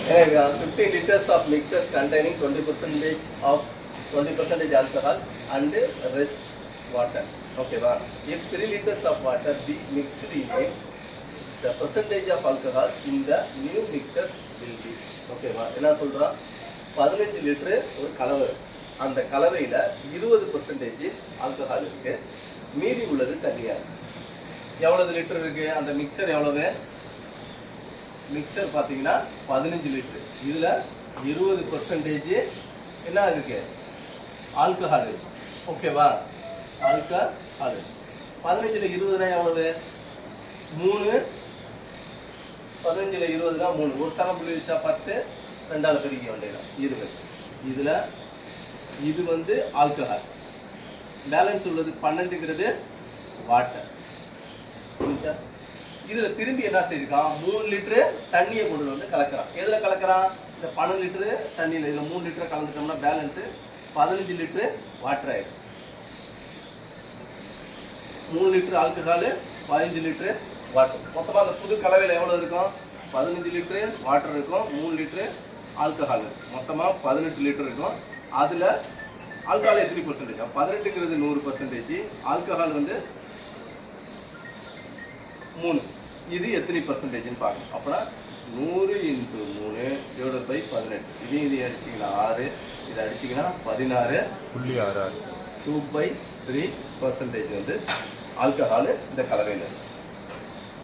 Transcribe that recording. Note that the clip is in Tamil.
50 liters of mixtures containing 20% alcohol and rest water. Okay, wow. If 3 liters of water be mixed in it, the percentage of alcohol in the new mixtures will be. Okay, wow. என்ன சொல்றா 15 லிட்டர் ஒரு கலவை, அந்த கலவையில் 20% ஆல்கஹால் இருக்கு, மீதி உள்ளது தண்ணியா. எவ்வளவு லிட்டர் இருக்கு அந்த மிக்சர்? எவ்வளவு மிக்சர் பார்த்தீங்கன்னா 15 லிட்டர். இதில் 20% என்ன இருக்கு? ஆல்கஹால். ஓகேவா? ஆல்கஹால் 15ல் 20னா எவ்வளவு? 3. 15ல் 20னா 3. ஒரு சரம் புள்ளி வச்சா 10, 2ஆல் பெருக்க வேண்டியதான் 20. இதில் இது வந்து ஆல்கஹால். பேலன்ஸ் உள்ளது 12ங்கிறது வாட்டர். புரிஞ்சா? இதில் திரும்பி என்ன செய்யிருக்கான்? 3 லிட்டரு தண்ணியை கொண்டு வந்து கலக்கிறான். எதில் கலக்கிறான்? இந்த 12 லிட்டரு தண்ணியில். இதில் 3 லிட்டரை கலந்துட்டோம்னா பேலன்ஸு 15 லிட்டரு வாட்டர் ஆகிடும். 3 லிட்டர் ஆல்கஹாலு, 15 லிட்டரு வாட்டர். மொத்தமாக அந்த புது கலவையில் எவ்வளோ இருக்கும்? 15 லிட்டரு வாட்டர் இருக்கும், 3 லிட்டரு ஆல்கஹால் இருக்கும். மொத்தமாக 18 லிட்டர் இருக்கும். அதில் ஆல்கஹால் எத்தனை பர்சன்டேஜ்? 18ங்கிறது 100%, ஆல்கஹால் வந்து 3. இது எத்தனை பர்சன்டேஜ்னு பார்க்கணும். அப்போனா 100 × 3 / 18. இதையும் அடிச்சிங்கன்னா 6, இதை அடிச்சிங்கன்னா 16.66. 2/3% வந்து ஆல்கஹால் இந்த கலவையில்.